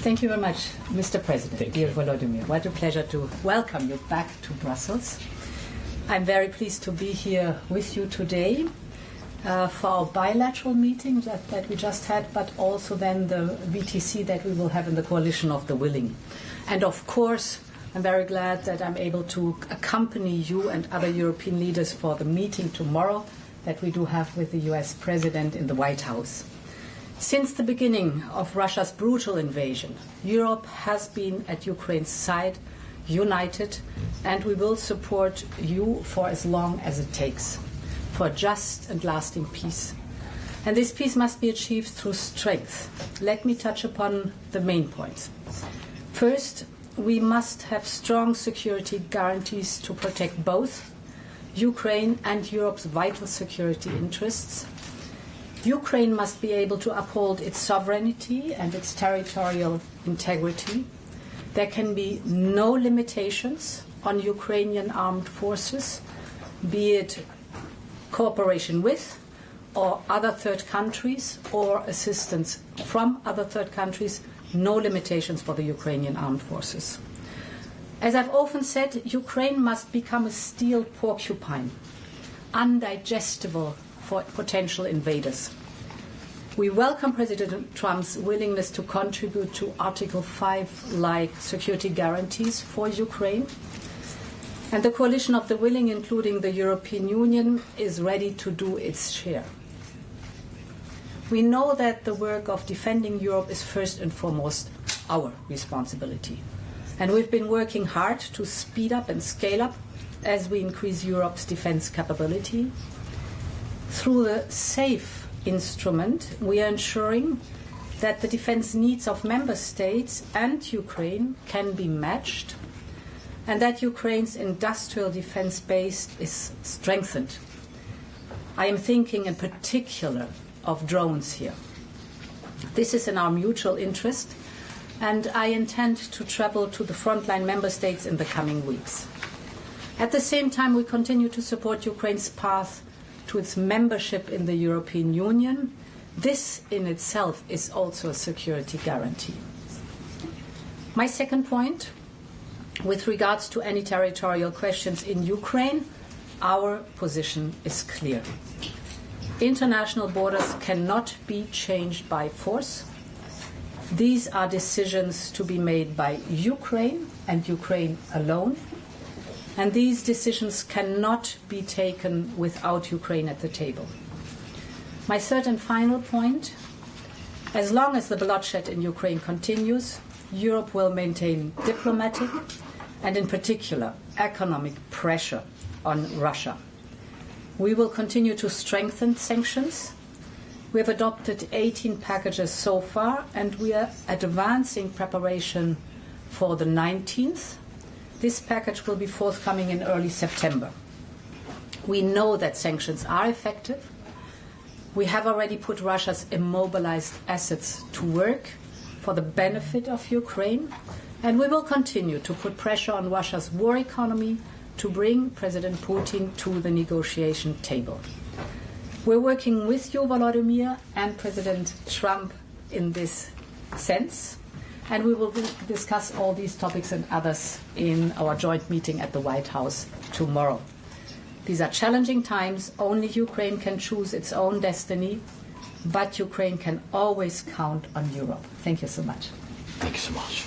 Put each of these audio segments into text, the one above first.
Thank you very much, Mr. President, dear Volodymyr. What a pleasure to welcome you back to Brussels. I'm very pleased to be here with you today for our bilateral meeting that we just had, but also then the VTC that we will have in the Coalition of the Willing. And of course, I'm very glad that I'm able to accompany you and other European leaders for the meeting tomorrow that we do have with the US President in the White House. Since the beginning of Russia's brutal invasion, Europe has been at Ukraine's side, united, and we will support you for as long as it takes, for just and lasting peace. And this peace must be achieved through strength. Let me touch upon the main points. First, we must have strong security guarantees to protect both Ukraine and Europe's vital security interests. Ukraine must be able to uphold its sovereignty and its territorial integrity. There can be no limitations on Ukrainian armed forces, be it cooperation with or other third countries or assistance from other third countries, no limitations for the Ukrainian armed forces. As I've often said, Ukraine must become a steel porcupine, undigestible for potential invaders. We welcome President Trump's willingness to contribute to Article 5-like security guarantees for Ukraine. And the Coalition of the Willing, including the European Union, is ready to do its share. We know that the work of defending Europe is first and foremost our responsibility. And we've been working hard to speed up and scale up as we increase Europe's defense capability. Through the SAFE instrument, we are ensuring that the defense needs of member states and Ukraine can be matched, and that Ukraine's industrial defense base is strengthened. I am thinking in particular of drones here. This is in our mutual interest, and I intend to travel to the frontline member states in the coming weeks. At the same time, we continue to support Ukraine's path to its membership in the European Union. This in itself is also a security guarantee. My second point, with regards to any territorial questions in Ukraine, our position is clear. International borders cannot be changed by force. These are decisions to be made by Ukraine and Ukraine alone. And these decisions cannot be taken without Ukraine at the table. My third and final point, as long as the bloodshed in Ukraine continues, Europe will maintain diplomatic and in particular economic pressure on Russia. We will continue to strengthen sanctions. We have adopted 18 packages so far, and we are advancing preparation for the 19th. This package will be forthcoming in early September. We know that sanctions are effective. We have already put Russia's immobilized assets to work for the benefit of Ukraine, and we will continue to put pressure on Russia's war economy to bring President Putin to the negotiation table. We're working with you, Volodymyr, and President Trump in this sense, and we will discuss all these topics and others in our joint meeting at the White House tomorrow. These are challenging times. Only Ukraine can choose its own destiny, but Ukraine can always count on Europe. Thank you so much. Thank you so much.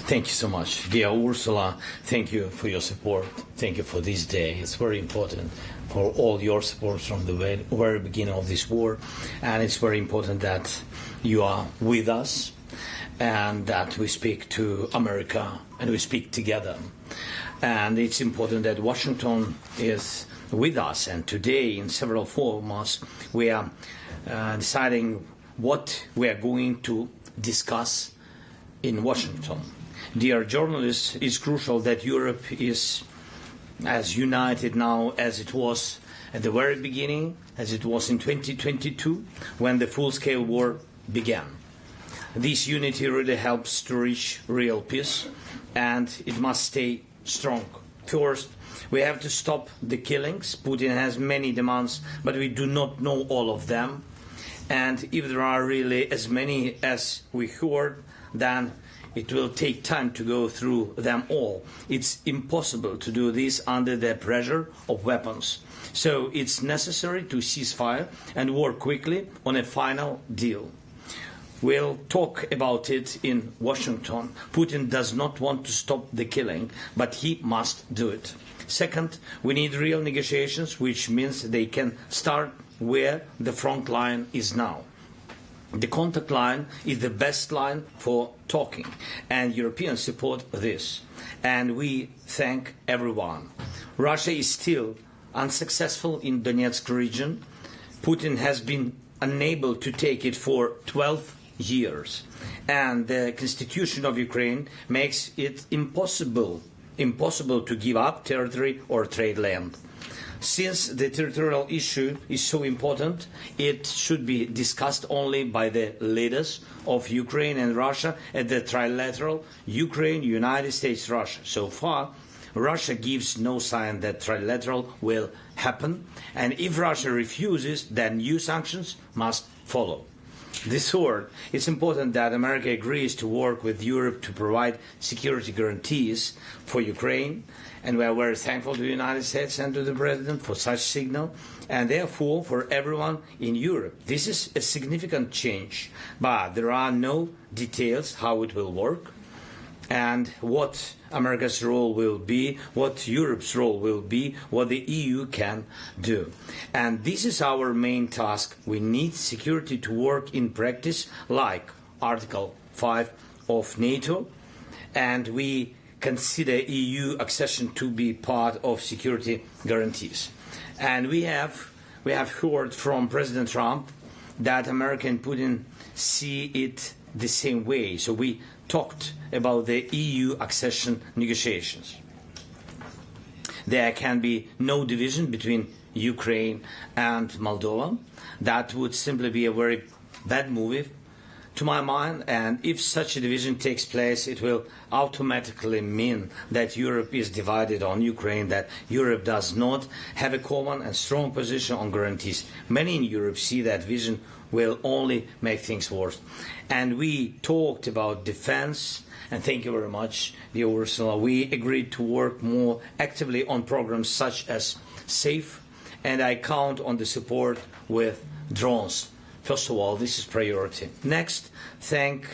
Thank you so much. Dear Ursula, thank you for your support. Thank you for this day. It's very important for all your support from the very beginning of this war. And it's very important that you are with us and that we speak to America and we speak together. And it's important that Washington is with us. And today, in several forums, we are deciding what we are going to discuss in Washington. Dear journalists, it's crucial that Europe is as united now as it was at the very beginning, as it was in 2022, when the full-scale war began. This unity really helps to reach real peace, and it must stay strong. First, we have to stop the killings. Putin has many demands, but we do not know all of them. And if there are really as many as we heard, then it will take time to go through them all. It's impossible to do this under the pressure of weapons. So it's necessary to cease fire and work quickly on a final deal. We'll talk about it in Washington. Putin does not want to stop the killing, but he must do it. Second, we need real negotiations, which means they can start where the front line is now. The contact line is the best line for talking, and Europeans support this. And we thank everyone. Russia is still unsuccessful in Donetsk region. Putin has been unable to take it for 12 years. And the constitution of Ukraine makes it impossible to give up territory or trade land. Since the territorial issue is so important, it should be discussed only by the leaders of Ukraine and Russia at the trilateral Ukraine, United States, Russia. So far, Russia gives no sign that trilateral will happen, and if Russia refuses, then new sanctions must follow. This third, it's important that America agrees to work with Europe to provide security guarantees for Ukraine, and we are very thankful to the United States and to the President for such signal, and therefore for everyone in Europe. This is a significant change, but there are no details how it will work and what America's role will be, what Europe's role will be, what the EU can do. And this is our main task. We need security to work in practice, like Article 5 of Nato, and we consider EU accession to be part of security guarantees. And we have heard from President Trump that America and Putin see it the same way. So we talked about the EU accession negotiations. There can be no division between Ukraine and Moldova. That would simply be a very bad move to my mind, and if such a division takes place, it will automatically mean that Europe is divided on Ukraine, that Europe does not have a common and strong position on guarantees. Many in Europe see that vision will only make things worse. And we talked about defense, and thank you very much, dear Ursula. We agreed to work more actively on programs such as SAFE, and I count on the support with drones. First of all, this is priority. Next, thank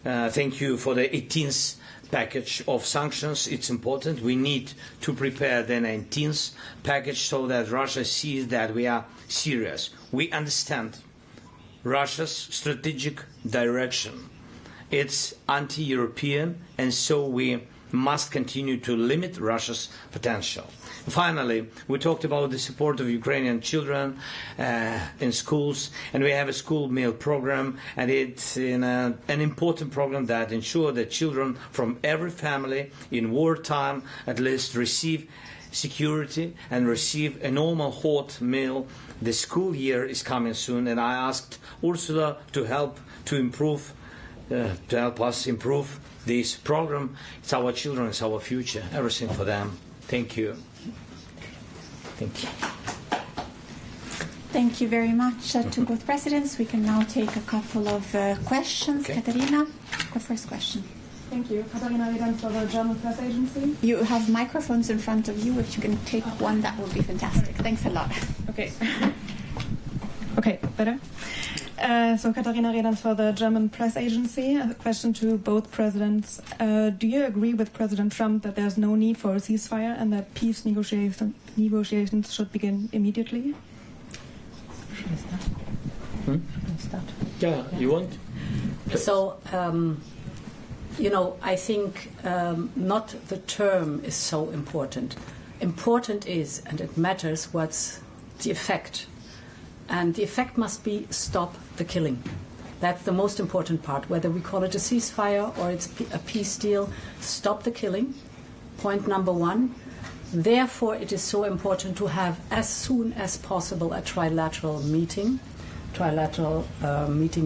you for the 18th package of sanctions. It's important. We need to prepare the 19th package so that Russia sees that we are serious. We understand Russia's strategic direction. It's anti-European, and so we must continue to limit Russia's potential. Finally, we talked about the support of Ukrainian children in schools, and we have a school meal program, and it's an important program that ensures that children from every family in wartime at least receive security and receive a normal hot meal. The school year is coming soon, and I asked Ursula to help us improve this program. It's our children, it's our future, everything for them. Thank you. Thank you. Thank you very much to both presidents. We can now take a couple of questions. Okay. Katarina, the first question. Thank you. Katarina Redan for the German press agency. You have microphones in front of you. If you can take one, that would be fantastic. Thanks a lot. Okay. Okay, better? So Katarina Redan for the German press agency. A question to both presidents. Do you agree with President Trump that there's no need for a ceasefire and that peace negotiations should begin immediately? Yeah, you want? So, I think not the term is so important. Important is, and it matters, what's the effect. And the effect must be stop the killing. That's the most important part. Whether we call it a ceasefire or it's a peace deal, stop the killing. Point number one. Therefore, it is so important to have as soon as possible a trilateral meeting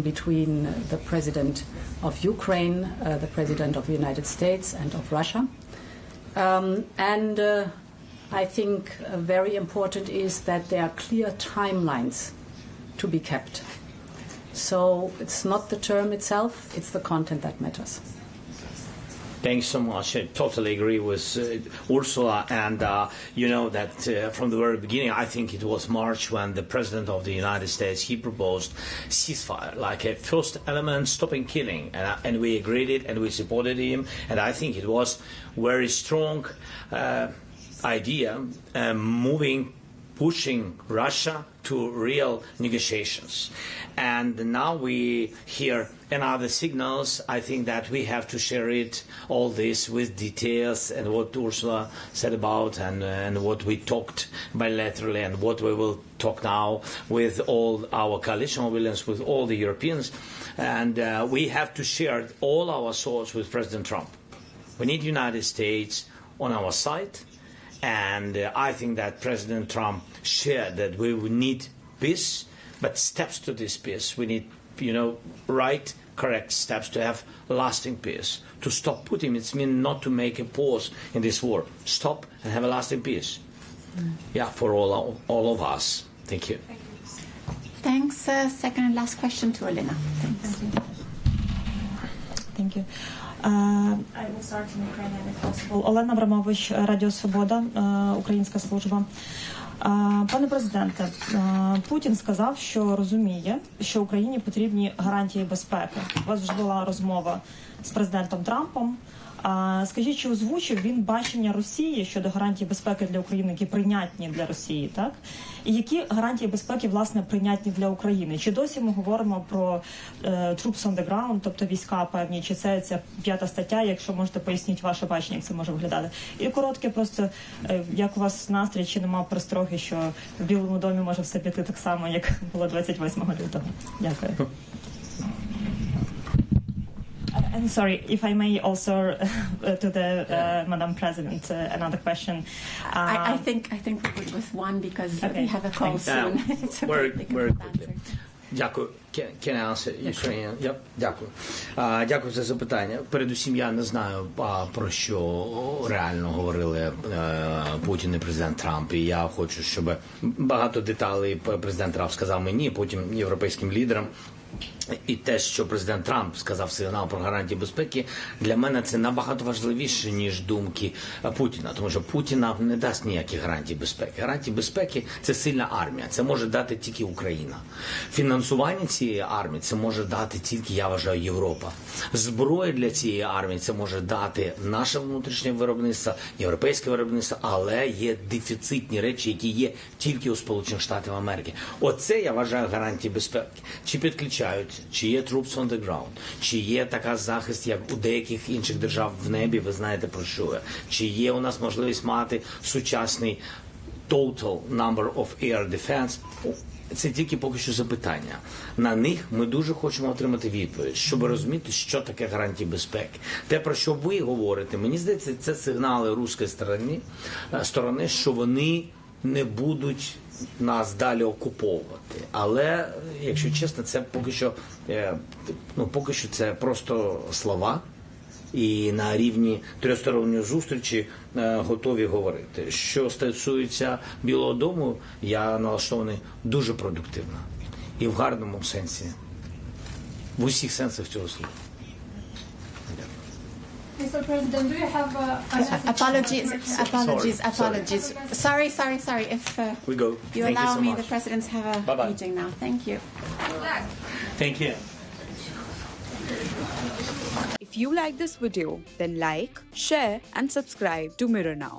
between the President of Ukraine, the President of the United States, and of Russia. I think very important is that there are clear timelines to be kept. So it's not the term itself, it's the content that matters. Thanks so much. I totally agree with Ursula. And you know that from the very beginning, I think it was March when the President of the United States, he proposed ceasefire, like a first element, stopping killing. And we agreed it and we supported him. And I think it was very strong idea pushing Russia to real negotiations. And now we hear another signals. I think that we have to share it, all this, with details and what Ursula said about and what we talked bilaterally and what we will talk now with all our coalition villains, with all the Europeans. And we have to share all our thoughts with President Trump. We need the United States on our side. And I think that President Trump shared that we would need peace, but steps to this peace. We need, right, correct steps to have lasting peace. To stop Putin, it means not to make a pause in this war. Stop and have a lasting peace. Yeah, for all of us. Thank you. Thanks. Second and last question to Elena. Thanks. Thank you. I will start in Ukrainian if possible. Олена Абрамович, Радіо Свобода, українська служба. Пане президенте, Путін сказав, що розуміє, що Україні потрібні гарантії безпеки. У вас вже була розмова з президентом Трампом. Скажіть, чи озвучив він бачення Росії щодо гарантій безпеки для України, які прийнятні для Росії, так? І які гарантії безпеки, власне, прийнятні для України? Чи досі ми говоримо про troops on the ground, тобто війська певні, чи це ця 5 стаття, якщо можете пояснити ваше бачення, як це може виглядати? І коротке просто, як у вас настрій, чи нема перестроги, що в Білому домі може все піти так само, як було 28 лютого? Дякую. And sorry, if I may also to the Madam President, another question. I think we're good with one because we have a call soon. It's very quickly. Дякую. Can I answer Ukrainian? Yep. Дякую. Дякую за запитання. Передусім, я не знаю, про що реально говорили Путін і президент Трамп. І я хочу, щоб багато деталей президент Трамп сказав мені, потім європейським лідерам. І те, що президент Трамп сказав сигнал про гарантії безпеки, для мене це набагато важливіше, ніж думки Путіна. Тому що Путін нам не дасть ніяких гарантій безпеки. Гарантії безпеки – це сильна армія. Це може дати тільки Україна. Фінансування цієї армії – це може дати тільки, я вважаю, Європа. Зброю для цієї армії – це може дати наше внутрішнє виробництво, європейське виробництво, але є дефіцитні речі, які є тільки у Сполучених Штатів Америки. Оце, я вважаю, гарантії безпеки. Чи підключають, чи є troops on the ground, чи є така захист, як у деяких інших держав в небі, ви знаєте про що я, чи є у нас можливість мати сучасний total number of air defense. Це тільки поки що запитання. На них ми дуже хочемо отримати відповідь, щоб розуміти, що таке гарантії безпеки. Те, про що ви говорите, мені здається, це сигнали руської сторони, що вони не будуть нас далі окуповувати. Але, якщо чесно, це поки що це просто слова. І на рівні тристоронньої зустрічі готові говорити. Що стосується Білого дому, я налаштований дуже продуктивно. І в гарному сенсі. В усіх сенсах цього слова. Mr. President, do you have Apologies. Sorry. If we go. you Thank allow you so me, much. the presidents have a Bye-bye. meeting now. Thank you. Thank you. If you like this video, then like, share and subscribe to Mirror Now.